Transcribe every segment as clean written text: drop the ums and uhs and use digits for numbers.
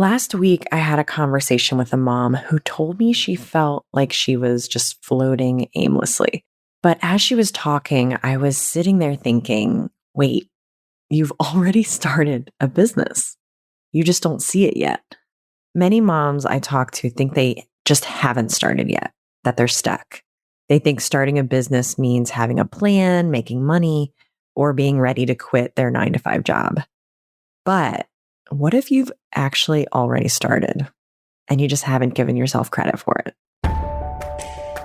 Last week, I had a conversation with a mom who told me she felt like she was just floating aimlessly. But as she was talking, I was sitting there thinking, wait, you've already started a business. You just don't see it yet. Many moms I talk to think they just haven't started yet, that they're stuck. They think starting a business means having a plan, making money, or being ready to quit their 9 to 5 job. But what if you've actually already started and you just haven't given yourself credit for it?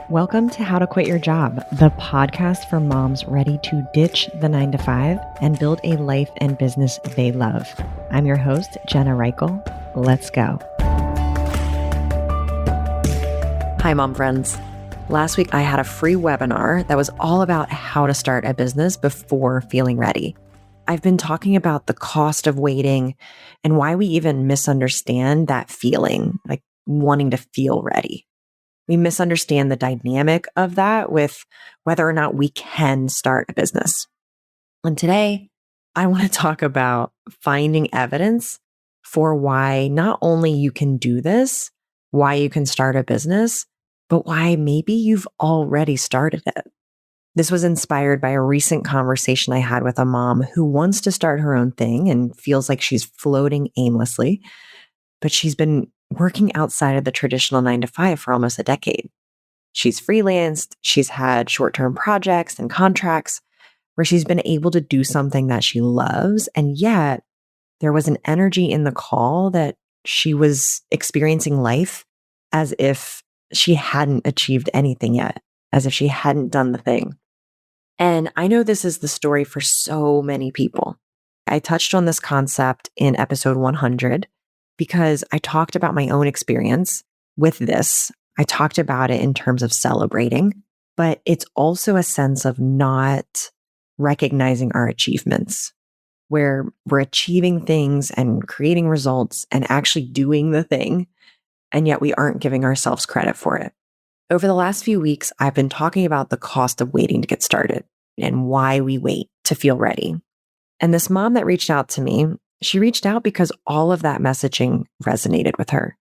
Welcome to How to Quit Your Job, the podcast for moms ready to ditch the 9 to 5 and build a life and business they love. I'm your host, Jenna Reichel. Let's go. Hi, mom friends. Last week, I had a free webinar that was all about how to start a business before feeling ready. I've been talking about the cost of waiting and why we even misunderstand that feeling, like wanting to feel ready. We misunderstand the dynamic of that with whether or not we can start a business. And today, I want to talk about finding evidence for why not only you can do this, why you can start a business, but why maybe you've already started it. This was inspired by a recent conversation I had with a mom who wants to start her own thing and feels like she's floating aimlessly, but she's been working outside of the traditional 9 to 5 for almost a decade. She's freelanced, she's had short-term projects and contracts where she's been able to do something that she loves. And yet there was an energy in the call that she was experiencing life as if she hadn't achieved anything yet, as if she hadn't done the thing. And I know this is the story for so many people. I touched on this concept in episode 100 because I talked about my own experience with this. I talked about it in terms of celebrating, but it's also a sense of not recognizing our achievements, where we're achieving things and creating results and actually doing the thing, and yet we aren't giving ourselves credit for it. Over the last few weeks, I've been talking about the cost of waiting to get started and why we wait to feel ready. And this mom that reached out to me, she reached out because all of that messaging resonated with her.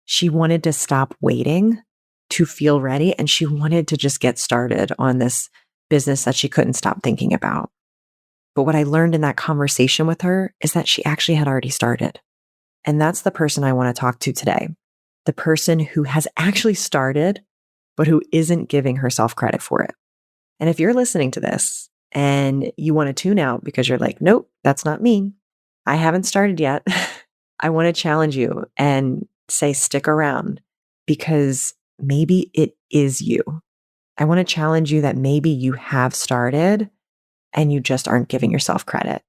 She wanted to stop waiting to feel ready, and she wanted to just get started on this business that she couldn't stop thinking about. But what I learned in that conversation with her is that she actually had already started. And that's the person I want to talk to today. The person who has actually started, but who isn't giving herself credit for it. And if you're listening to this and you want to tune out because you're like, nope, that's not me. I haven't started yet. I want to challenge you and say, stick around because maybe it is you. I want to challenge you that maybe you have started and you just aren't giving yourself credit.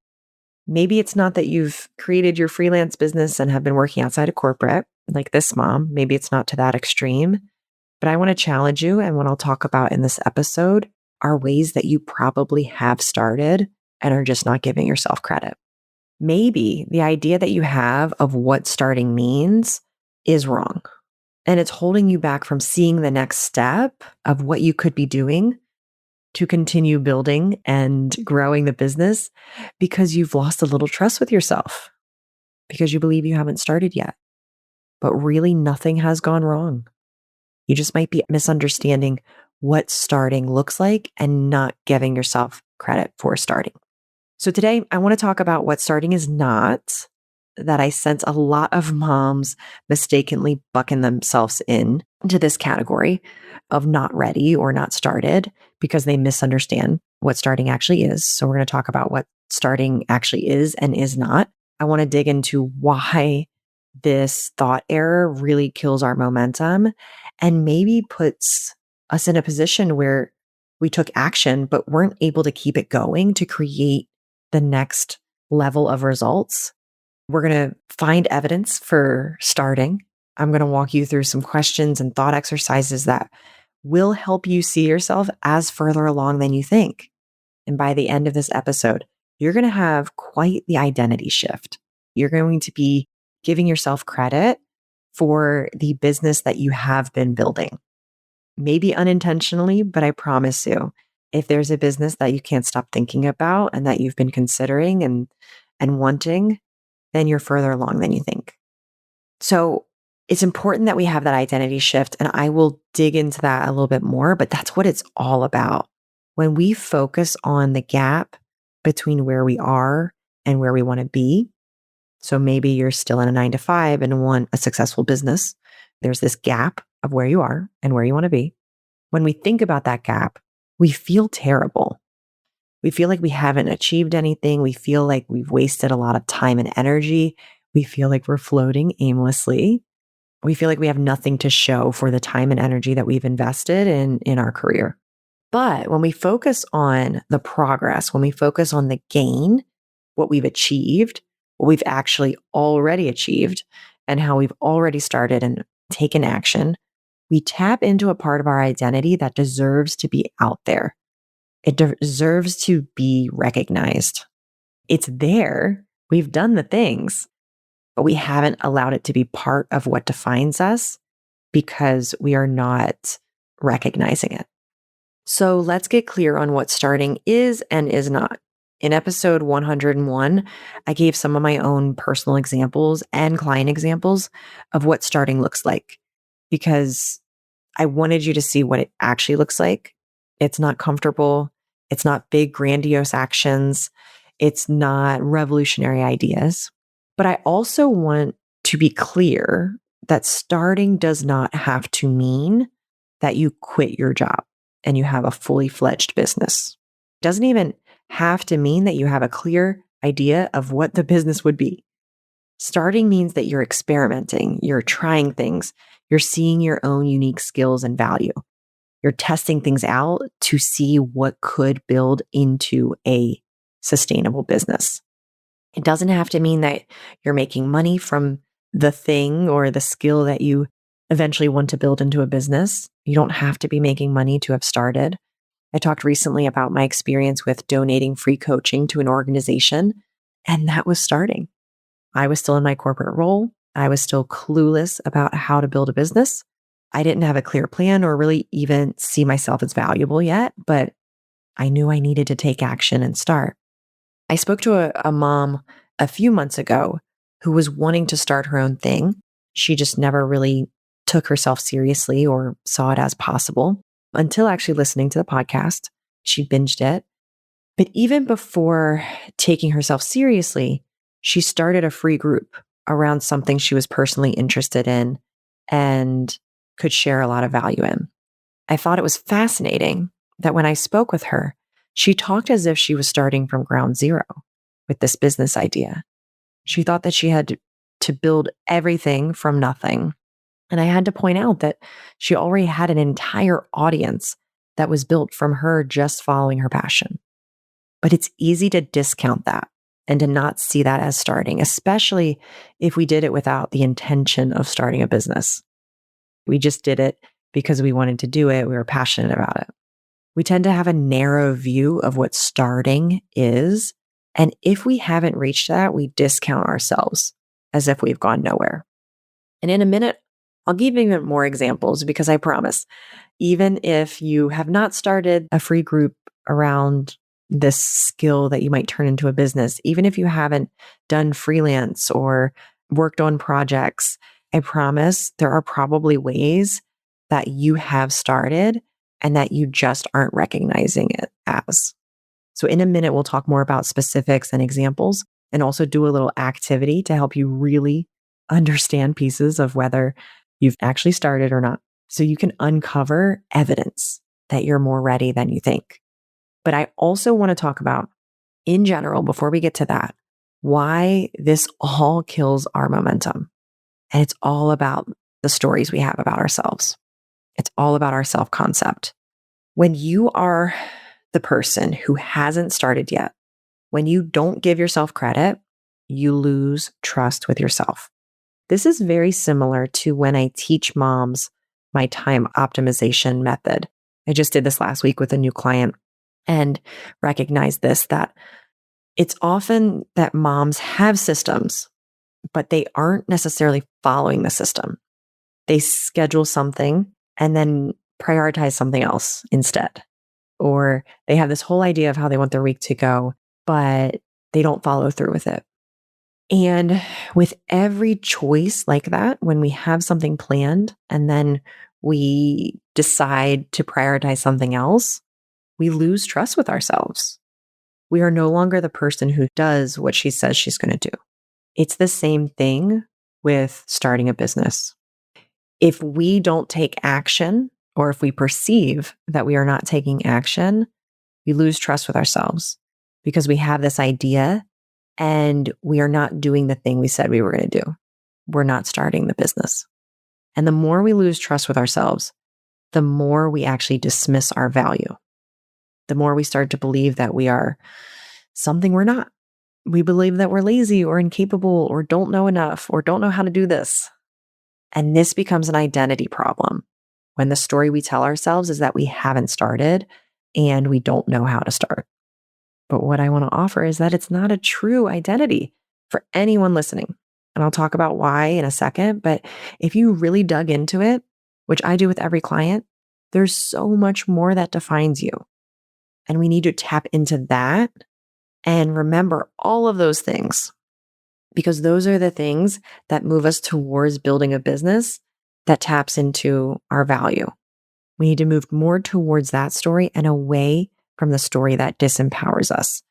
Maybe it's not that you've created your freelance business and have been working outside of corporate like this mom. Maybe it's not to that extreme, but I want to challenge you. And what I'll talk about in this episode are ways that you probably have started and are just not giving yourself credit. Maybe the idea that you have of what starting means is wrong, and it's holding you back from seeing the next step of what you could be doing to continue building and growing the business because you've lost a little trust with yourself because you believe you haven't started yet. But really, nothing has gone wrong. You just might be misunderstanding what starting looks like and not giving yourself credit for starting. So today, I want to talk about what starting is not, that I sense a lot of moms mistakenly bucking themselves into this category of not ready or not started because they misunderstand what starting actually is. So we're going to talk about what starting actually is and is not. I want to dig into why this thought error really kills our momentum and maybe puts us in a position where we took action but weren't able to keep it going to create the next level of results. We're going to find evidence for starting. I'm going to walk you through some questions and thought exercises that will help you see yourself as further along than you think. And by the end of this episode, you're going to have quite the identity shift. You're going to be giving yourself credit for the business that you have been building. Maybe unintentionally, but I promise you, if there's a business that you can't stop thinking about and that you've been considering and wanting, then you're further along than you think. So it's important that we have that identity shift. And I will dig into that a little bit more, but that's what it's all about. When we focus on the gap between where we are and where we want to be. So maybe you're still in a 9 to 5 and want a successful business. There's this gap of where you are and where you want to be. When we think about that gap, we feel terrible. We feel like we haven't achieved anything. We feel like we've wasted a lot of time and energy. We feel like we're floating aimlessly. We feel like we have nothing to show for the time and energy that we've invested in our career. But when we focus on the progress, when we focus on the gain, what we've achieved, what we've actually already achieved, and how we've already started and taken action, we tap into a part of our identity that deserves to be out there. It deserves to be recognized. It's there. We've done the things, but we haven't allowed it to be part of what defines us because we are not recognizing it. So let's get clear on what starting is and is not. In episode 101, I gave some of my own personal examples and client examples of what starting looks like because I wanted you to see what it actually looks like. It's not comfortable. It's not big, grandiose actions. It's not revolutionary ideas. But I also want to be clear that starting does not have to mean that you quit your job and you have a fully fledged business. It doesn't even have to mean that you have a clear idea of what the business would be. Starting means that you're experimenting, you're trying things, you're seeing your own unique skills and value. You're testing things out to see what could build into a sustainable business. It doesn't have to mean that you're making money from the thing or the skill that you eventually want to build into a business. You don't have to be making money to have started. I talked recently about my experience with donating free coaching to an organization, and that was starting. I was still in my corporate role. I was still clueless about how to build a business. I didn't have a clear plan or really even see myself as valuable yet, but I knew I needed to take action and start. I spoke to a mom a few months ago who was wanting to start her own thing. She just never really took herself seriously or saw it as possible until actually listening to the podcast. She binged it. But even before taking herself seriously, she started a free group around something she was personally interested in and could share a lot of value in. I thought it was fascinating that when I spoke with her, she talked as if she was starting from ground zero with this business idea. She thought that she had to build everything from nothing. And I had to point out that she already had an entire audience that was built from her just following her passion. But it's easy to discount that and to not see that as starting, especially if we did it without the intention of starting a business. We just did it because we wanted to do it. We were passionate about it. We tend to have a narrow view of what starting is. And if we haven't reached that, we discount ourselves as if we've gone nowhere. And in a minute, I'll give even more examples because I promise, even if you have not started a free group around this skill that you might turn into a business, even if you haven't done freelance or worked on projects, I promise there are probably ways that you have started and that you just aren't recognizing it as. So in a minute, we'll talk more about specifics and examples and also do a little activity to help you really understand pieces of whether you've actually started or not. So you can uncover evidence that you're more ready than you think. But I also want to talk about, in general, before we get to that, why this all kills our momentum. And it's all about the stories we have about ourselves. It's all about our self-concept. When you are the person who hasn't started yet, when you don't give yourself credit, you lose trust with yourself. This is very similar to when I teach moms my time optimization method. I just did this last week with a new client and recognized this, that it's often that moms have systems, but they aren't necessarily following the system. They schedule something and then prioritize something else instead. Or they have this whole idea of how they want their week to go, but they don't follow through with it. And with every choice like that, when we have something planned and then we decide to prioritize something else, we lose trust with ourselves. We are no longer the person who does what she says she's going to do. It's the same thing with starting a business. If we don't take action, or if we perceive that we are not taking action, we lose trust with ourselves because we have this idea and we are not doing the thing we said we were going to do. We're not starting the business. And the more we lose trust with ourselves, the more we actually dismiss our value. The more we start to believe that we are something we're not. We believe that we're lazy or incapable or don't know enough or don't know how to do this. And this becomes an identity problem when the story we tell ourselves is that we haven't started and we don't know how to start. But what I want to offer is that it's not a true identity for anyone listening. And I'll talk about why in a second. But if you really dug into it, which I do with every client, there's so much more that defines you. And we need to tap into that and remember all of those things, because those are the things that move us towards building a business that taps into our value. We need to move more towards that story and away from the story that disempowers us,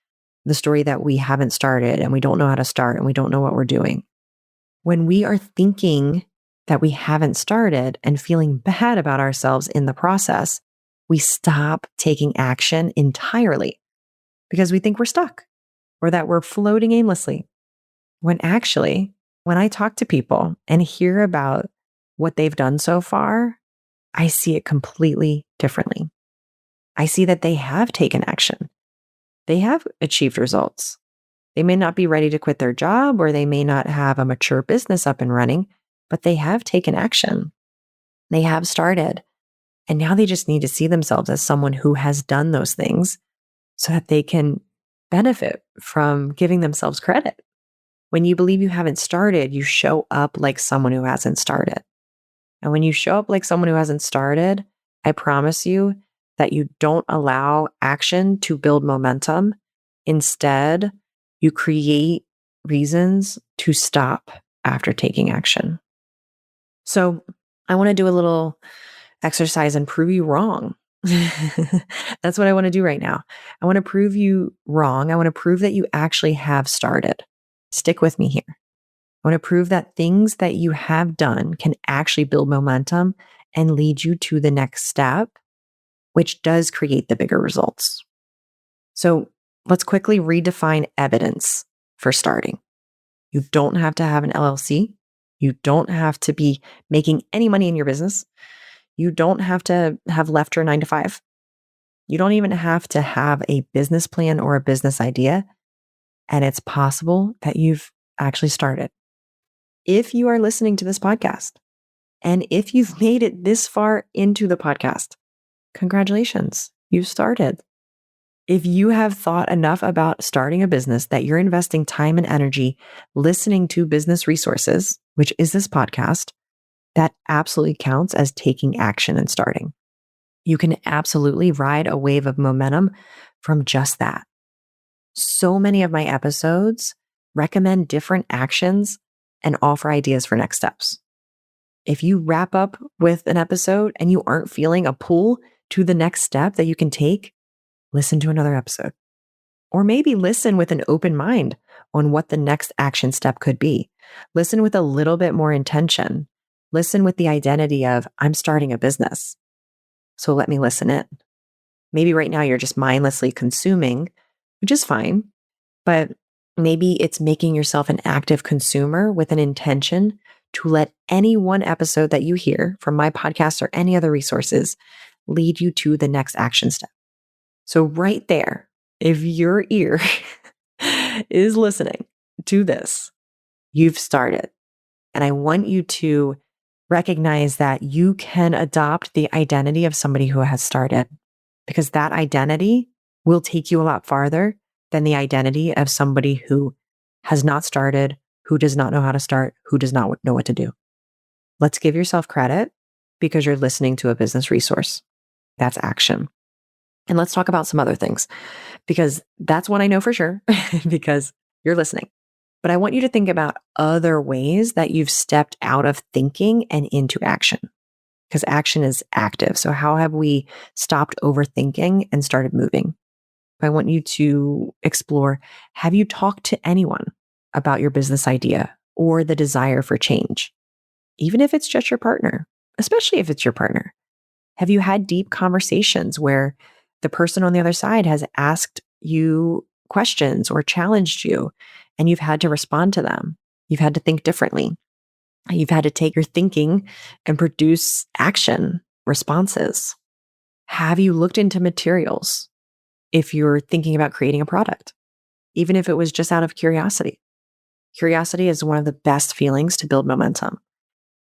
the story that we haven't started and we don't know how to start and we don't know what we're doing. When we are thinking that we haven't started and feeling bad about ourselves in the process, we stop taking action entirely because we think we're stuck or that we're floating aimlessly. When actually, when I talk to people and hear about what they've done so far, I see it completely differently. I see that they have taken action. They have achieved results. They may not be ready to quit their job or they may not have a mature business up and running, but they have taken action. They have started. And now they just need to see themselves as someone who has done those things so that they can benefit from giving themselves credit. When you believe you haven't started, you show up like someone who hasn't started. And when you show up like someone who hasn't started, I promise you that you don't allow action to build momentum. Instead, you create reasons to stop after taking action. So I want to do a little exercise and prove you wrong. That's what I want to do right now. I want to prove you wrong. I want to prove that you actually have started. Stick with me here. I want to prove that things that you have done can actually build momentum and lead you to the next step, which does create the bigger results. So let's quickly redefine evidence for starting. You don't have to have an LLC. You don't have to be making any money in your business. You don't have to have left your 9-to-5. You don't even have to have a business plan or a business idea. And it's possible that you've actually started. If you are listening to this podcast, and if you've made it this far into the podcast, congratulations, you started. If you have thought enough about starting a business that you're investing time and energy listening to business resources, which is this podcast, that absolutely counts as taking action and starting. You can absolutely ride a wave of momentum from just that. So many of my episodes recommend different actions and offer ideas for next steps. If you wrap up with an episode and you aren't feeling a pull to the next step that you can take, listen to another episode. Or maybe listen with an open mind on what the next action step could be. Listen with a little bit more intention. Listen with the identity of, I'm starting a business. So let me listen in. Maybe right now you're just mindlessly consuming, which is fine, but maybe it's making yourself an active consumer with an intention to let any one episode that you hear from my podcast or any other resources lead you to the next action step. So right there, if your ear is listening to this, you've started. And I want you to recognize that you can adopt the identity of somebody who has started, because that identity will take you a lot farther than the identity of somebody who has not started, who does not know how to start, who does not know what to do. Let's give yourself credit because you're listening to a business resource. That's action. And let's talk about some other things, because that's one I know for sure because you're listening. But I want you to think about other ways that you've stepped out of thinking and into action, because action is active. So, how have we stopped overthinking and started moving? I want you to explore, have you talked to anyone about your business idea or the desire for change? Even if it's just your partner, especially if it's your partner. Have you had deep conversations where the person on the other side has asked you questions or challenged you and you've had to respond to them? You've had to think differently. You've had to take your thinking and produce action responses. Have you looked into materials if you're thinking about creating a product, even if it was just out of curiosity? Curiosity is one of the best feelings to build momentum.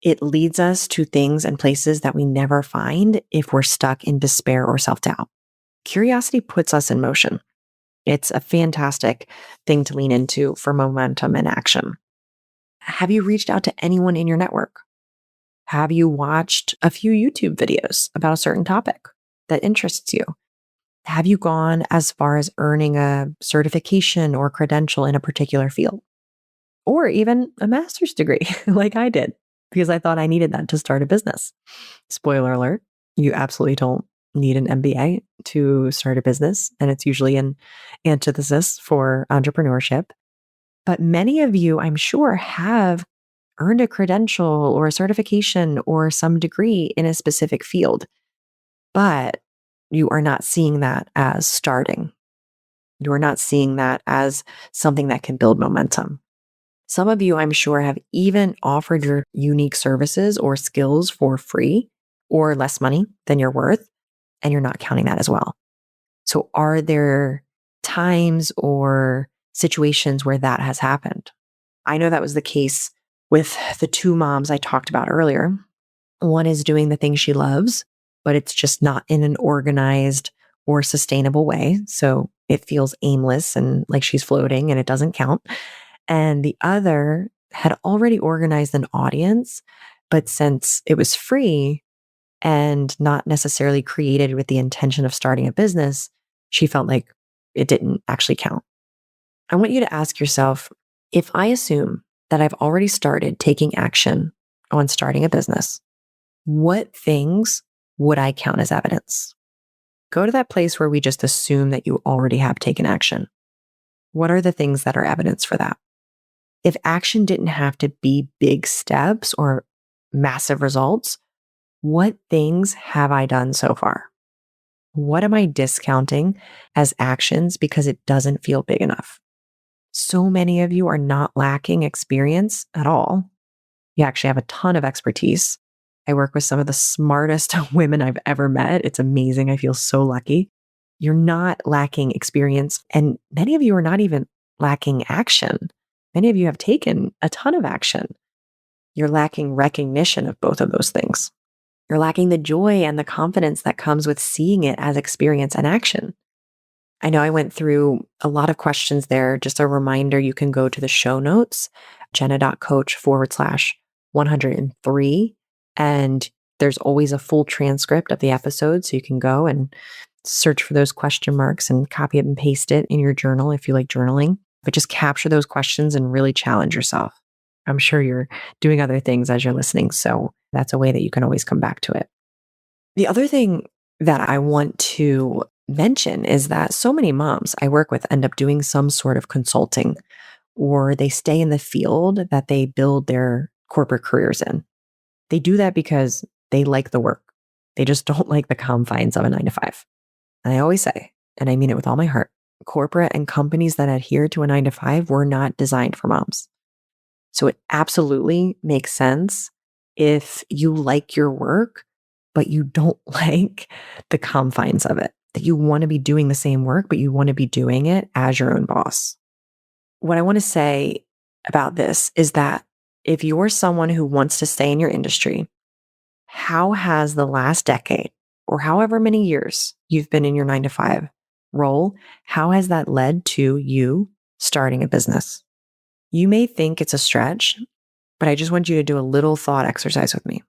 It leads us to things and places that we never find if we're stuck in despair or self-doubt. Curiosity puts us in motion. It's a fantastic thing to lean into for momentum and action. Have you reached out to anyone in your network? Have you watched a few YouTube videos about a certain topic that interests you? Have you gone as far as earning a certification or credential in a particular field? Or even a master's degree like I did, because I thought I needed that to start a business. Spoiler alert, you absolutely don't need an MBA to start a business, and it's usually an antithesis for entrepreneurship. But many of you, I'm sure, have earned a credential or a certification or some degree in a specific field, but you are not seeing that as starting. You are not seeing that as something that can build momentum. Some of you, I'm sure, have even offered your unique services or skills for free or less money than you're worth, and you're not counting that as well. So, are there times or situations where that has happened? I know that was the case with the two moms I talked about earlier. One is doing the thing she loves, but it's just not in an organized or sustainable way. So, it feels aimless and like she's floating and it doesn't count. And the other had already organized an audience, but since it was free and not necessarily created with the intention of starting a business, she felt like it didn't actually count. I want you to ask yourself, if I assume that I've already started taking action on starting a business, what things would I count as evidence? Go to that place where we just assume that you already have taken action. What are the things that are evidence for that? If action didn't have to be big steps or massive results, what things have I done so far? What am I discounting as actions because it doesn't feel big enough? So many of you are not lacking experience at all. You actually have a ton of expertise. I work with some of the smartest women I've ever met. It's amazing. I feel so lucky. You're not lacking experience, and many of you are not even lacking action. Many of you have taken a ton of action. You're lacking recognition of both of those things. You're lacking the joy and the confidence that comes with seeing it as experience and action. I know I went through a lot of questions there. Just a reminder, you can go to the show notes, jenna.coach/103. And there's always a full transcript of the episode. So you can go and search for those question marks and copy it and paste it in your journal if you like journaling. But just capture those questions and really challenge yourself. I'm sure you're doing other things as you're listening. So that's a way that you can always come back to it. The other thing that I want to mention is that so many moms I work with end up doing some sort of consulting, or they stay in the field that they build their corporate careers in. They do that because they like the work. They just don't like the confines of a 9 to 5. And I always say, and I mean it with all my heart, corporate and companies that adhere to a 9 to 5 were not designed for moms. So it absolutely makes sense if you like your work, but you don't like the confines of it, that you want to be doing the same work, but you want to be doing it as your own boss. What I want to say about this is that if you're someone who wants to stay in your industry, how has the last decade or however many years you've been in your 9 to 5 role, how has that led to you starting a business? You may think it's a stretch, but I just want you to do a little thought exercise with me.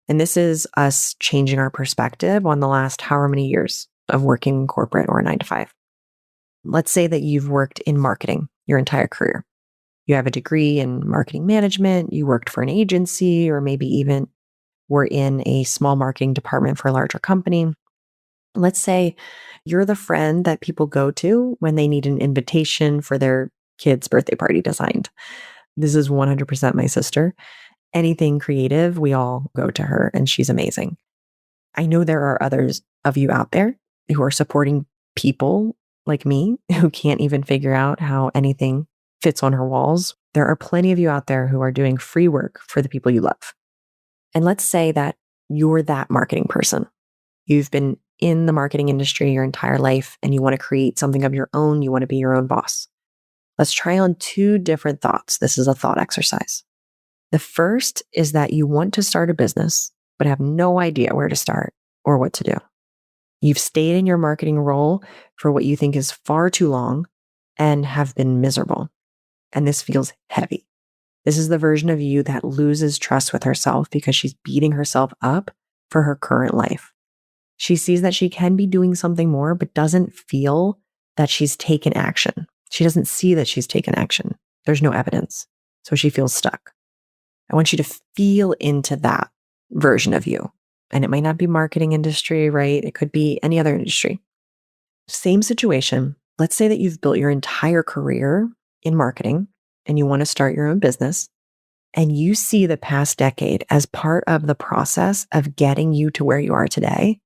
And this is us changing our perspective on the last however many years of working in corporate or a 9 to 5. Let's say that you've worked in marketing your entire career. You have a degree in marketing management, you worked for an agency, or maybe even were in a small marketing department for a larger company. Let's say you're the friend that people go to when they need an invitation for their kid's birthday party designed. This is 100% my sister. Anything creative, we all go to her, and she's amazing. I know there are others of you out there who are supporting people like me who can't even figure out how anything fits on her walls. There are plenty of you out there who are doing free work for the people you love. And let's say that you're that marketing person. You've been in the marketing industry your entire life and you want to create something of your own. You want to be your own boss. Let's try on two different thoughts. This is a thought exercise. The first is that you want to start a business, but have no idea where to start or what to do. You've stayed in your marketing role for what you think is far too long and have been miserable. And this feels heavy. This is the version of you that loses trust with herself because she's beating herself up for her current life. She sees that she can be doing something more, but doesn't feel that she's taken action. She doesn't see that she's taken action. There's no evidence. So she feels stuck. I want you to feel into that version of you. And it might not be marketing industry, right? It could be any other industry. Same situation. Let's say that you've built your entire career in marketing and you want to start your own business, and you see the past decade as part of the process of getting you to where you are today,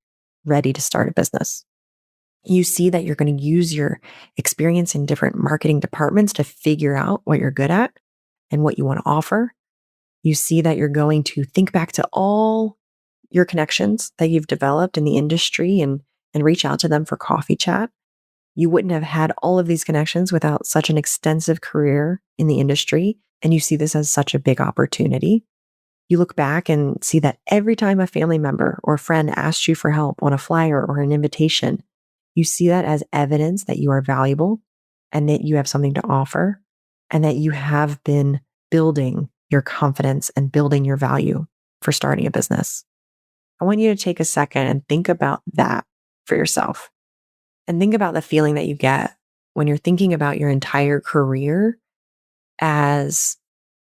ready to start a business. You see that you're going to use your experience in different marketing departments to figure out what you're good at and what you want to offer. You see that you're going to think back to all your connections that you've developed in the industry and reach out to them for coffee chat. You wouldn't have had all of these connections without such an extensive career in the industry. And you see this as such a big opportunity. You look back and see that every time a family member or friend asks you for help on a flyer or an invitation, you see that as evidence that you are valuable and that you have something to offer and that you have been building your confidence and building your value for starting a business. I want you to take a second and think about that for yourself. And think about the feeling that you get when you're thinking about your entire career as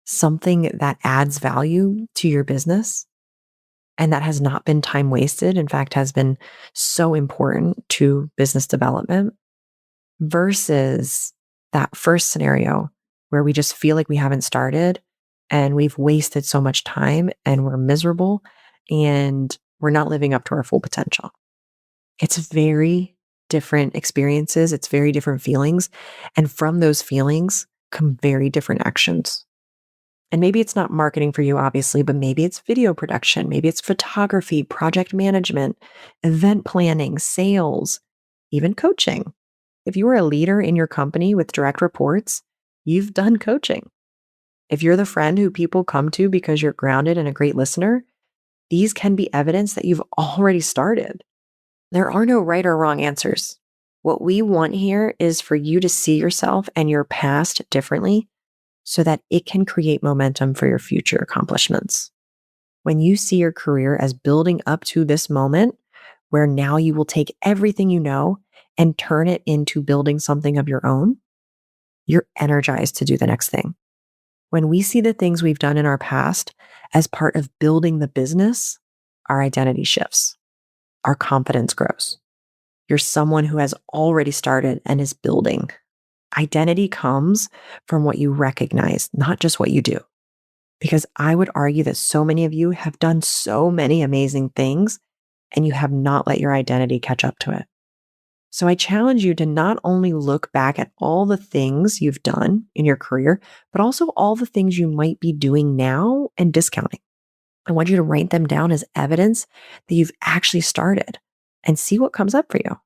something that adds value to your business and that has not been time wasted. In fact, has been so important to business development versus that first scenario where we just feel like we haven't started and we've wasted so much time and we're miserable and we're not living up to our full potential. It's very different experiences. It's very different feelings. And from those feelings come very different actions. And maybe it's not marketing for you, obviously, but maybe it's video production. Maybe it's photography, project management, event planning, sales, even coaching. If you are a leader in your company with direct reports, you've done coaching. If you're the friend who people come to because you're grounded and a great listener, these can be evidence that you've already started. There are no right or wrong answers. What we want here is for you to see yourself and your past differently so that it can create momentum for your future accomplishments. When you see your career as building up to this moment where now you will take everything you know and turn it into building something of your own, you're energized to do the next thing. When we see the things we've done in our past as part of building the business, our identity shifts. Our confidence grows. You're someone who has already started and is building. Identity comes from what you recognize, not just what you do. Because I would argue that so many of you have done so many amazing things and you have not let your identity catch up to it. So I challenge you to not only look back at all the things you've done in your career, but also all the things you might be doing now and discounting. I want you to write them down as evidence that you've actually started and see what comes up for you.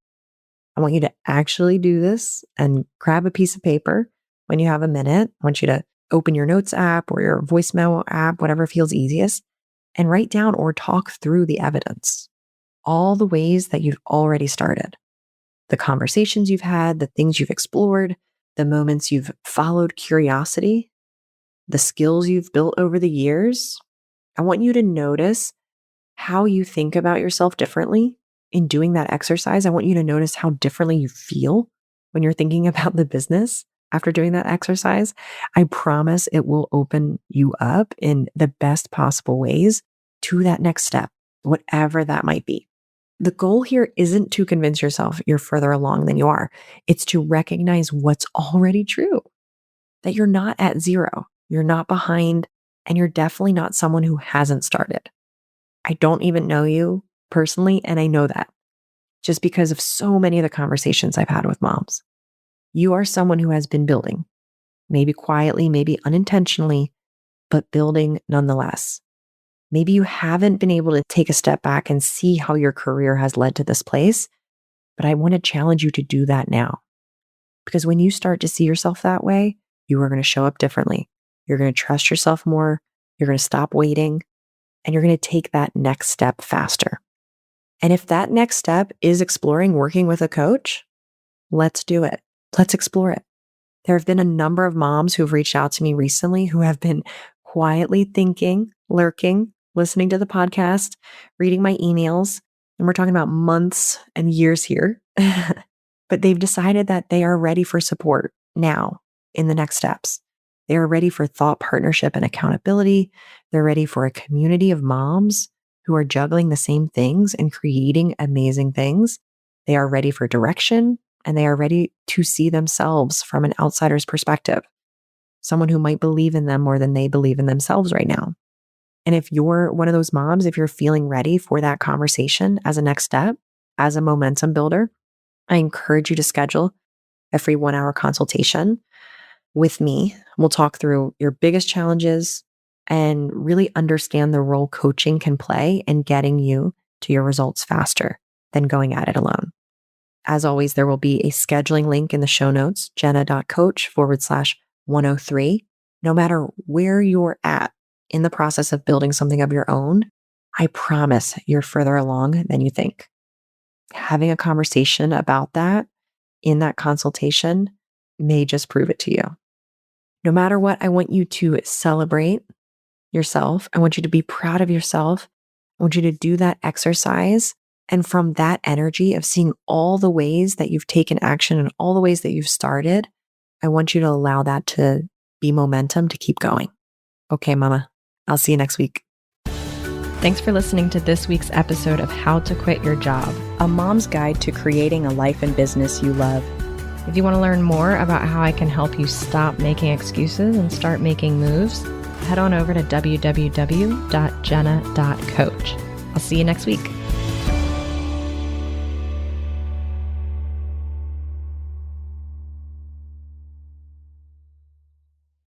I want you to actually do this and grab a piece of paper when you have a minute. I want you to open your notes app or your voice memo app, whatever feels easiest, and write down or talk through the evidence, all the ways that you've already started, the conversations you've had, the things you've explored, the moments you've followed curiosity, the skills you've built over the years. I want you to notice how you think about yourself differently in doing that exercise. I want you to notice how differently you feel when you're thinking about the business. after doing that exercise, I promise it will open you up in the best possible ways to that next step, whatever that might be. The goal here isn't to convince yourself you're further along than you are. It's to recognize what's already true, that you're not at zero, you're not behind, and you're definitely not someone who hasn't started. I don't even know you personally, and I know that just because of so many of the conversations I've had with moms. You are someone who has been building, maybe quietly, maybe unintentionally, but building nonetheless. Maybe you haven't been able to take a step back and see how your career has led to this place, but I want to challenge you to do that now. Because when you start to see yourself that way, you are going to show up differently. You're going to trust yourself more. You're going to stop waiting, and you're going to take that next step faster. And if that next step is exploring working with a coach, let's do it. Let's explore it. There have been a number of moms who've reached out to me recently who have been quietly thinking, lurking, listening to the podcast, reading my emails, and we're talking about months and years here. But they've decided that they are ready for support now in the next steps. They are ready for thought partnership and accountability. They're ready for a community of moms who are juggling the same things and creating amazing things. They are ready for direction, and they are ready to see themselves from an outsider's perspective, someone who might believe in them more than they believe in themselves right now. And if you're one of those moms, if you're feeling ready for that conversation as a next step, as a momentum builder, I encourage you to schedule a free 1-hour consultation with me. We'll talk through your biggest challenges and really understand the role coaching can play in getting you to your results faster than going at it alone. As always, there will be a scheduling link in the show notes, jenna.coach/103. No matter where you're at in the process of building something of your own, I promise you're further along than you think. Having a conversation about that in that consultation may just prove it to you. No matter what, I want you to celebrate yourself. I want you to be proud of yourself. I want you to do that exercise. And from that energy of seeing all the ways that you've taken action and all the ways that you've started, I want you to allow that to be momentum to keep going. Okay, mama, I'll see you next week. Thanks for listening to this week's episode of How to Quit Your Job, a mom's guide to creating a life and business you love. If you want to learn more about how I can help you stop making excuses and start making moves, head on over to www.jenna.coach. I'll see you next week.